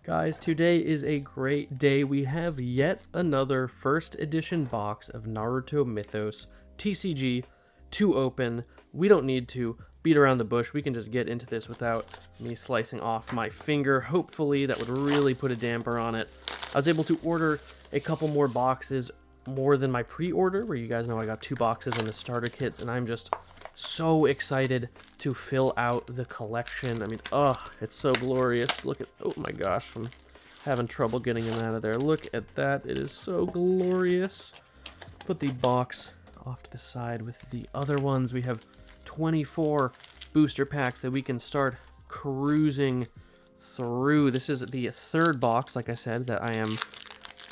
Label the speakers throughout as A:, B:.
A: Guys, today is a great day. We have yet another first edition box of Naruto Mythos TCG to open. We don't need to beat around the bush. We can just get into this without me slicing off my finger. Hopefully that would really put a damper on it. I was able to order a couple more boxes more than my pre-order, where you guys know I got 2 boxes in the starter kit, and I'm just so excited to fill out the collection. I mean, it's so glorious. Look at, oh my gosh, I'm having trouble getting him out of there. Look at that. It is so glorious. Put the box off to the side with the other ones. We have 24 booster packs that we can start cruising through. This is the 3rd box, like I said, that I am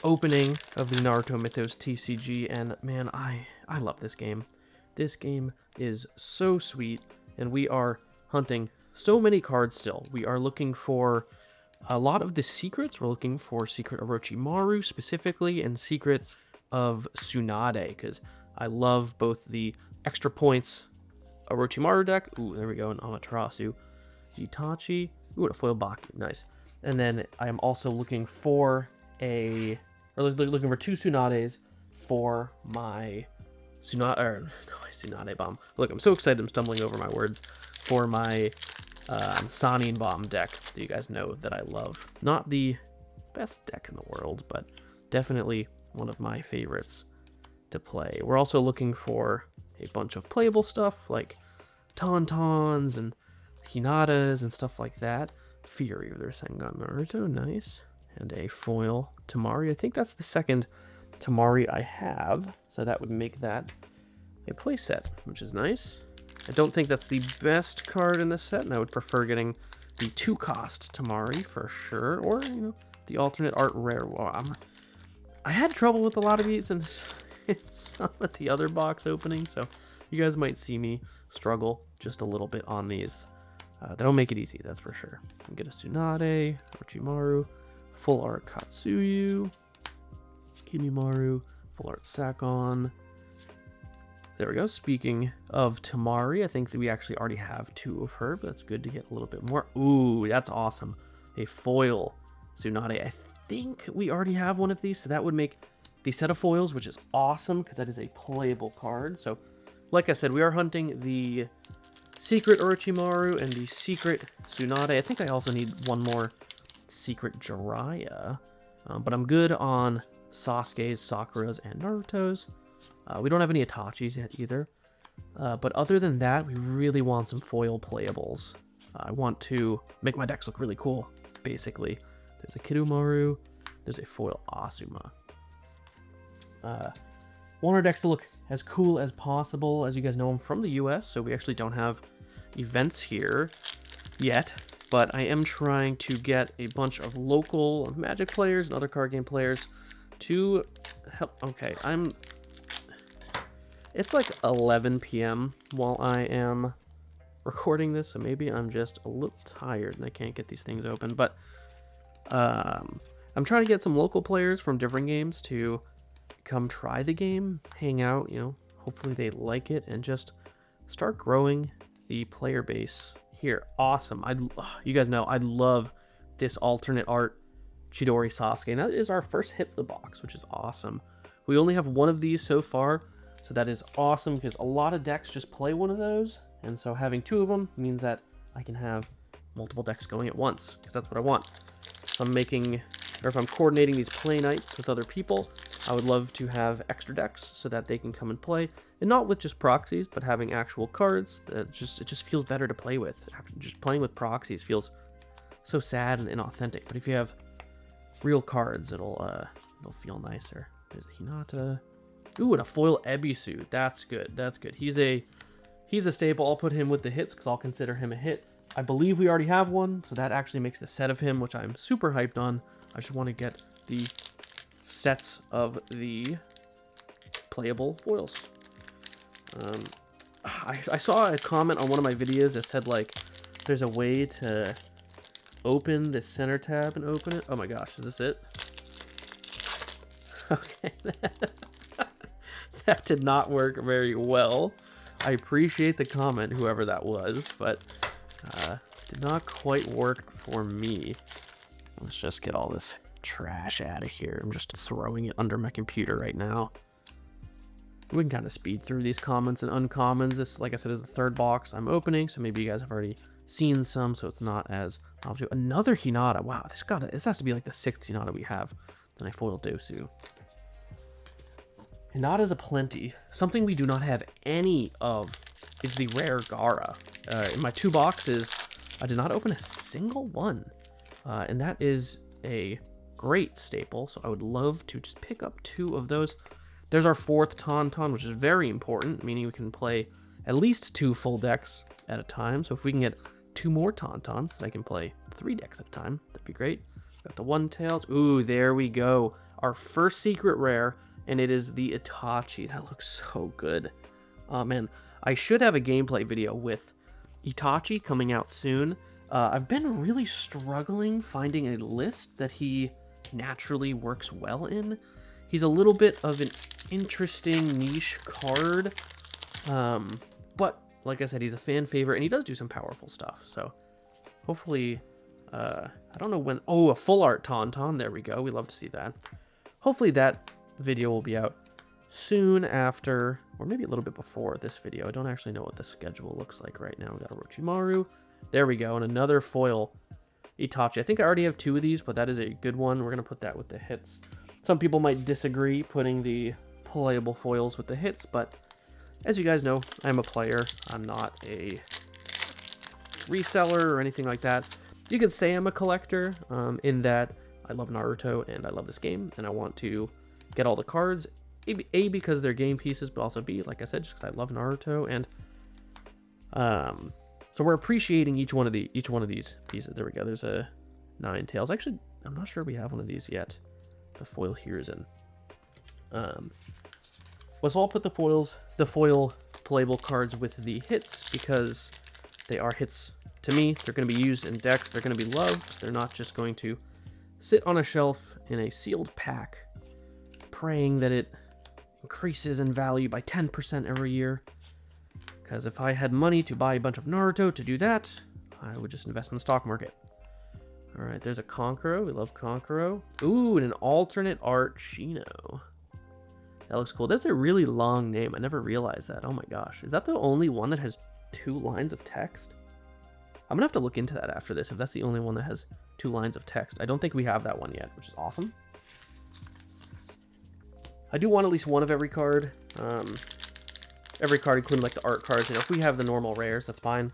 A: opening of the Naruto Mythos TCG, and man, I love this game. This game is so sweet, and we are hunting so many cards still. We are looking for a lot of the secrets. We're looking for Secret Orochimaru specifically, and Secret of Tsunade, because I love both the extra points Orochimaru deck. Ooh, there we go, an Amaterasu. Itachi. Ooh, and a foil Baki. Nice. And then I am also looking for looking for 2 Tsunades for my Tsunade Bomb. Look, I'm so excited I'm stumbling over my words. For my Sannin Bomb deck that you guys know that I love. Not the best deck in the world, but definitely one of my favorites to play. We're also looking for a bunch of playable stuff like Tauntauns and Hinatas and stuff like that. Fury of their Sengan Naruto, nice. And a foil Tamari. I think that's the 2nd Tamari I have, so that would make that a playset, which is nice. I don't think that's the best card in the set, and I would prefer getting the 2-cost Tamari for sure, or, you know, the alternate art rare. Well, I had trouble with a lot of these, and it's some of the other box opening, so you guys might see me struggle just a little bit on these. They don't make it easy, that's for sure. You can get a Tsunade, Orochimaru, full art Katsuyu, Kimimaru, full art Sakon. There we go. Speaking of Tamari, I think that we actually already have 2 of her, but that's good to get a little bit more. Ooh, that's awesome. A foil Tsunade. I think we already have one of these, so that would make the set of foils, which is awesome because that is a playable card. So, like I said, we are hunting the Secret Orochimaru and the Secret Tsunade. I think I also need one more Secret Jiraiya, but I'm good on Sasuke's, Sakura's, and Naruto's. We don't have any Itachis yet either. But other than that, we really want some foil playables. I want to make my decks look really cool, basically. There's a Kidomaru. There's a foil Asuma. Want our decks to look as cool as possible. As you guys know, I'm from the US, so we actually don't have events here yet. But I am trying to get a bunch of local Magic players and other card game players to help. Okay, it's like 11 p.m. while I am recording this, so maybe I'm just a little tired and I can't get these things open. But I'm trying to get some local players from different games to come try the game, hang out, you know, hopefully they like it, and just start growing the player base here. Awesome. You guys know I love this alternate art Chidori Sasuke, and that is our first hit of the box, which is awesome. We only have one of these so far, so that is awesome because a lot of decks just play one of those, and so having 2 of them means that I can have multiple decks going at once, because that's what I want. If I'm coordinating these play nights with other people, I would love to have extra decks so that they can come and play, and not with just proxies, but having actual cards. It just feels better to play with. Just playing with proxies feels so sad and inauthentic, but if you have real cards, it'll feel nicer. There's a Hinata. Ooh, and a foil Ebisu. That's good. That's good. He's a staple. I'll put him with the hits because I'll consider him a hit. I believe we already have one, so that actually makes the set of him, which I'm super hyped on. I just want to get the sets of the playable foils. I saw a comment on one of my videos that said, like, there's a way to open the center tab and open it. Oh my gosh, is this it? Okay. That did not work very well. I appreciate the comment, whoever that was, but did not quite work for me. Let's just get all this trash out of here. I'm just throwing it under my computer right now. We can kind of speed through these commons and uncommons. This, like I said, is the third box I'm opening, so maybe you guys have already seen some, so it's not as obvious. Another Hinata. Wow, this has to be like the 6th Hinata we have. Then I foil Dosu. Hinata's aplenty. Something we do not have any of is the rare Gara. In my 2 boxes, I did not open a single one. And that is a great staple, so I would love to just pick up 2 of those. There's our 4th Tauntaun, which is very important, meaning we can play at least 2 full decks at a time. So if we can get 2 more Tauntauns, then I can play 3 decks at a time. That'd be great. Got the One Tails. Ooh, there we go. Our first secret rare, and it is the Itachi. That looks so good. Oh, man. I should have a gameplay video with Itachi coming out soon. I've been really struggling finding a list that he naturally works well in. He's a little bit of an interesting niche card, but like I said, he's a fan favorite, and he does do some powerful stuff. So hopefully, I don't know when. Oh, a full art Tauntaun. There we go. We love to see that. Hopefully that video will be out soon after, or maybe a little bit before this video. I don't actually know what the schedule looks like right now. We got Orochimaru. There we go, and another foil Itachi. I think I already have 2 of these, but that is a good one. We're gonna put that with the hits. Some people might disagree putting the playable foils with the hits, but as you guys know, I'm a player. I'm not a reseller or anything like that. You could say I'm a collector, in that I love Naruto and I love this game, and I want to get all the cards. A, because they're game pieces, but also B, like I said, just because I love Naruto, and so we're appreciating each one of these pieces. There we go. There's a 9 Tails. Actually, I'm not sure we have one of these yet. The foil here is in. So I'll put the foil playable cards with the hits because they are hits to me. They're going to be used in decks. They're going to be loved. They're not just going to sit on a shelf in a sealed pack, praying that it increases in value by 10% every year. Because if I had money to buy a bunch of Naruto to do that, I would just invest in the stock market. All right, there's a Konkoro. We love Konkoro. Ooh, and an alternate art Shino. That looks cool. That's a really long name. I never realized that. Oh my gosh. Is that the only one that has 2 lines of text? I'm going to have to look into that after this, if that's the only one that has 2 lines of text. I don't think we have that one yet, which is awesome. I do want at least one of every card. Every card, including like the art cards. You know, if we have the normal rares, that's fine.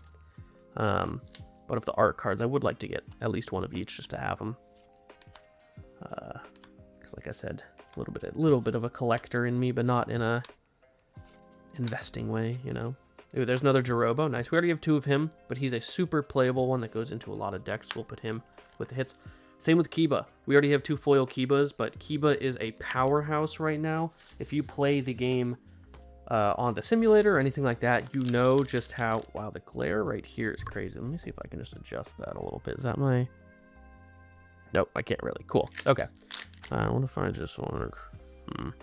A: But of the art cards, I would like to get at least one of each just to have them. Because like I said, a little bit of a collector in me, but not in a investing way, you know. Ooh, there's another Jirobo. Nice. We already have 2 of him, but he's a super playable one that goes into a lot of decks. We'll put him with the hits. Same with Kiba. We already have 2 foil Kibas, but Kiba is a powerhouse right now. If you play the game on the simulator or anything like that, you know just how... Wow, the glare right here is crazy. Let me see if I can just adjust that a little bit. Is that my... Nope, I can't really. Cool. Okay. I wonder if I just want to...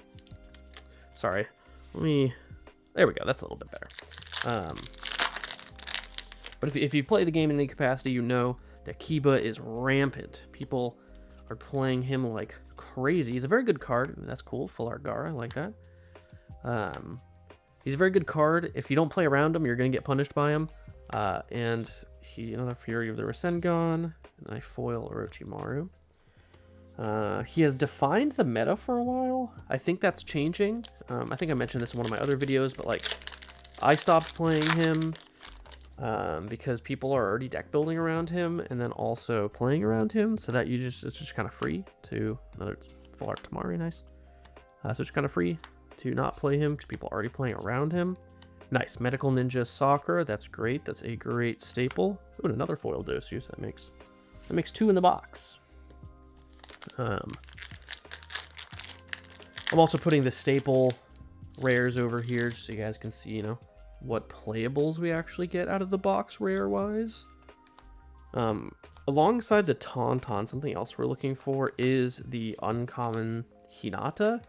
A: Sorry. Let me... There we go. That's a little bit better. But if you play the game in any capacity, you know that Kiba is rampant. People are playing him like crazy. He's a very good card. That's cool. Full art Gara. I like that. He's a very good card. If you don't play around him, you're going to get punished by him. And another Fury of the Rasengan. And I foil Orochimaru. He has defined the meta for a while. I think that's changing. I think I mentioned this in one of my other videos, but like, I stopped playing him because people are already deck building around him and then also playing around him, so that it's just kind of free to another full art Tamari. Nice. So it's kind of free to not play him because people are already playing around him. Nice. Medical Ninja Sakura. That's great. That's a great staple. Ooh, and another foil Dosu. So that makes 2 in the box. I'm also putting the staple rares over here just so you guys can see, you know, what playables we actually get out of the box rare-wise. Alongside the Tauntaun, something else we're looking for is the uncommon Hinata.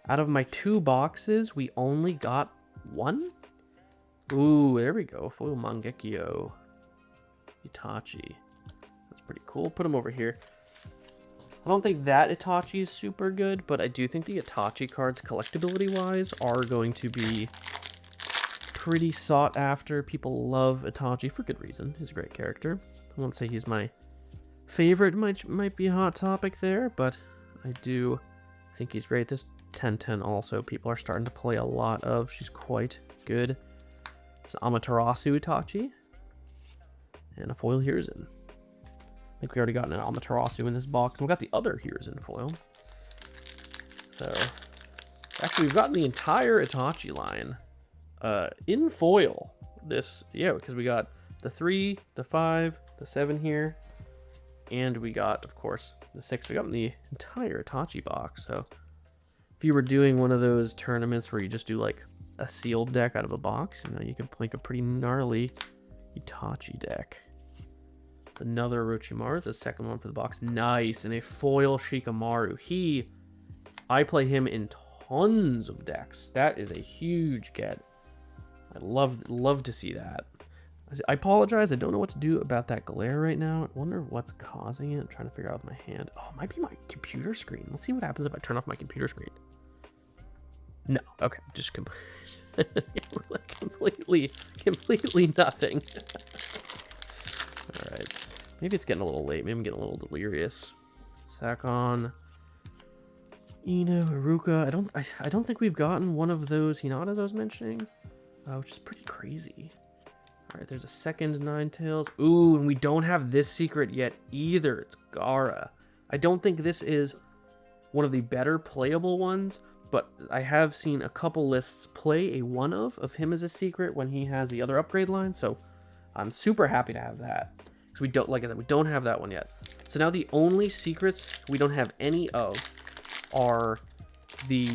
A: Out of my 2 boxes, we only got 1? Ooh, there we go. Foil Mangekyo Itachi. That's pretty cool. Put him over here. I don't think that Itachi is super good, but I do think the Itachi cards, collectability-wise, are going to be pretty sought after. People love Itachi for good reason. He's a great character. I won't say he's my favorite. Might be a hot topic there, but I do think he's great. This 1010 also, people are starting to play a lot of. She's quite good. It's Amaterasu Itachi. And a foil Hiruzen. I think we already got an Amaterasu in this box. And we got the other Hiruzen foil. So, actually, we've gotten the entire Itachi line in foil. Yeah, because we got the 3, the 5, the 7 here. And we got, of course, the 6. We got the entire Itachi box. So, if you were doing one of those tournaments where you just do, like, a sealed deck out of a box, you know, you can make a pretty gnarly Itachi deck. Another Orochimaru, the second one for the box. Nice. And a foil Shikamaru. I play him in tons of decks. That is a huge get. I love to see that. I apologize. I don't know what to do about that glare right now. I wonder what's causing it. I'm trying to figure out with my hand. Oh, it might be my computer screen. Let's see what happens if I turn off my computer screen. No. Okay. Just completely nothing. All right. Maybe it's getting a little late. Maybe I'm getting a little delirious. Sakon, Ino, Haruka. I don't think we've gotten one of those Hinatas I was mentioning, which is pretty crazy. All right, there's a second Ninetales. Ooh, and we don't have this secret yet either. It's Gaara. I don't think this is one of the better playable ones, but I have seen a couple lists play a one of him as a secret when he has the other upgrade line. So I'm super happy to have that. We don't, like I said, we don't have that one yet. So now the only secrets we don't have any of are the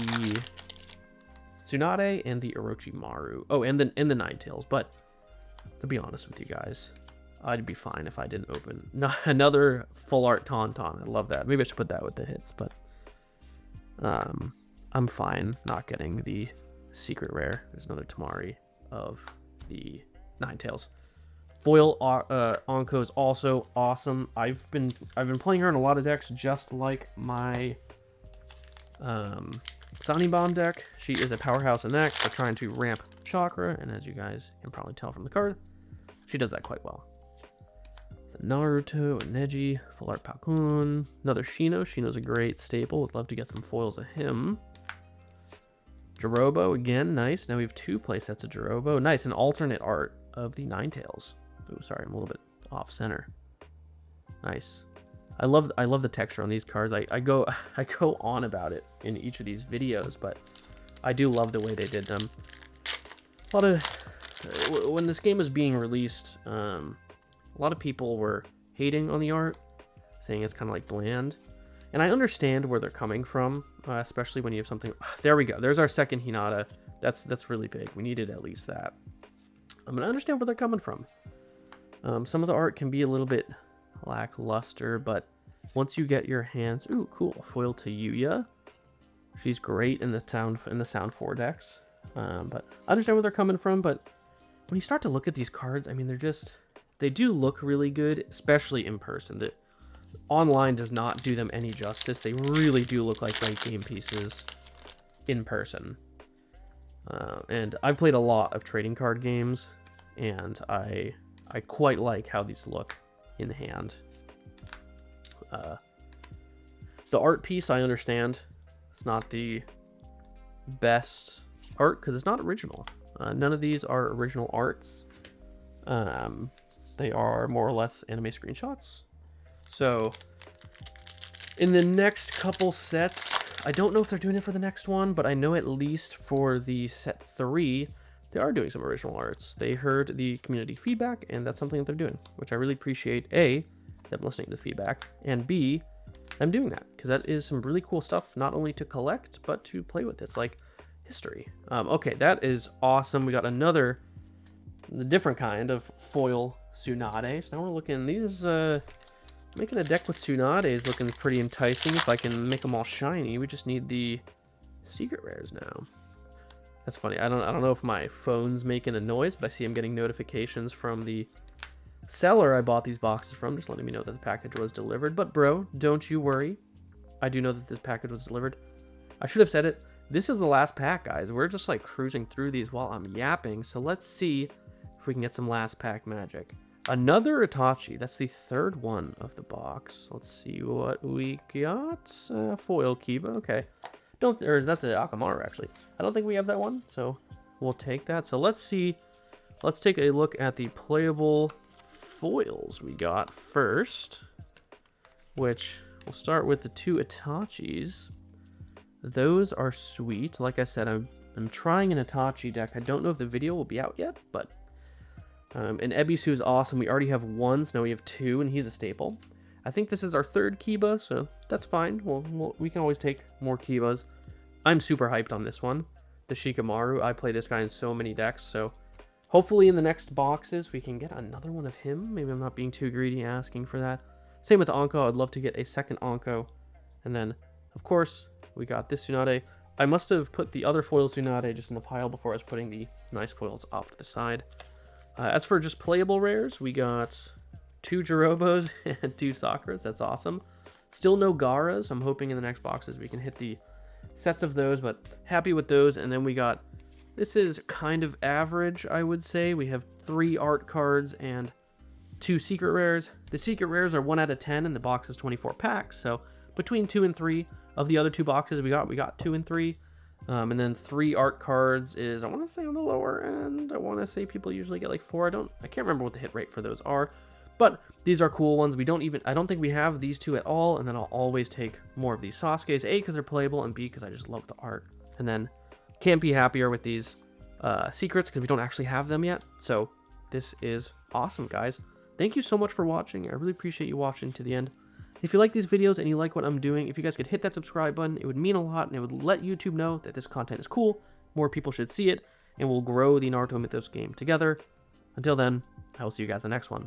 A: Tsunade and the Orochimaru. Oh, and the Ninetales. But to be honest with you guys, I'd be fine if I didn't open another full art Tauntaun. I love that. Maybe I should put that with the hits, but I'm fine not getting the secret rare. There's another Tamari of the Ninetales. Foil Onko is also awesome. I've been playing her in a lot of decks, just like my Sani Bomb deck. She is a powerhouse in that. We're trying to ramp Chakra, and as you guys can probably tell from the card, she does that quite well. So Naruto and Neji, full art Palkun, another Shino. Shino's a great staple. Would love to get some foils of him. Jirobo again, nice. Now we have 2 playsets of Jirobo. Nice, an alternate art of the Ninetales. Oh, sorry, I'm a little bit off center. Nice. I love the texture on these cards. I go on about it in each of these videos, but I do love the way they did them. A lot of when this game was being released, a lot of people were hating on the art, saying it's kind of like bland, and I understand where they're coming from, especially when you have something. There we go. There's our second Hinata. That's really big. We needed at least that. I understand where they're coming from. Some of the art can be a little bit lackluster, but once you get your hands... Ooh, cool. Foil to Yuya. She's great in the Sound 4 decks. But I understand where they're coming from, but when you start to look at these cards, I mean, they do look really good, especially in person. The online does not do them any justice. They really do look like great game pieces in person. And I've played a lot of trading card games, and I quite like how these look in hand. The art piece, I understand. It's not the best art because it's not original. None of these are original arts. They are more or less anime screenshots. So, in the next couple sets, I don't know if they're doing it for the next one, but I know at least for the set 3, they are doing some original arts. They heard the community feedback, and that's something that they're doing, which I really appreciate. A, them listening to the feedback, and B, them doing that, because that is some really cool stuff, not only to collect, but to play with. It's like history. Okay, that is awesome. We got the different kind of foil Tsunade. So now we're looking, making a deck with Tsunade is looking pretty enticing. If I can make them all shiny, we just need the secret rares now. That's funny. I don't know if my phone's making a noise, but I see I'm getting notifications from the seller I bought these boxes from, just letting me know that the package was delivered. But bro, don't you worry. I do know that this package was delivered. I should have said it. This is the last pack, guys. We're just like cruising through these while I'm yapping. So let's see if we can get some last pack magic. Another Itachi. That's the third one of the box. Let's see what we got. Foil Kiba. Okay. That's an Akamaru, actually. I don't think we have that one, so we'll take that. So let's see. Let's take a look at the playable foils we got first, which we'll start with the 2 Itachis. Those are sweet. Like I said, I'm trying an Itachi deck. I don't know if the video will be out yet, but and Ebisu is awesome. We already have 1, so now we have 2, and he's a staple. I think this is our 3rd Kiba, so that's fine. We can always take more Kibas. I'm super hyped on this one, the Shikamaru. I play this guy in so many decks, so hopefully in the next boxes we can get another one of him. Maybe I'm not being too greedy asking for that. Same with Anko. I'd love to get a second Anko. And then, of course, we got this Tsunade. I must have put the other foil Tsunade just in the pile before I was putting the nice foils off to the side. As for just playable rares, we got 2 Jirobos and 2 Sakuras. That's awesome. Still no Garas. I'm hoping in the next boxes we can hit the sets of those, but happy with those. And then we got, this is kind of average, I would say. We have 3 art cards and 2 secret rares. The secret rares are 1 out of 10, and the box is 24 packs. So between 2 and 3 of the other 2 boxes we got 2 and 3. And then 3 art cards is, I want to say, on the lower end. I want to say people usually get like 4. I can't remember what the hit rate for those are, but these are cool ones. I don't think we have these 2 at all. And then I'll always take more of these Sasuke's, A, because they're playable, and B, because I just love the art. And then can't be happier with these secrets, because we don't actually have them yet. So this is awesome, guys. Thank you so much for watching. I really appreciate you watching to the end. If you like these videos and you like what I'm doing, if you guys could hit that subscribe button, it would mean a lot, and it would let YouTube know that this content is cool, more people should see it, and we'll grow the Naruto Mythos game together. Until then, I will see you guys in the next one.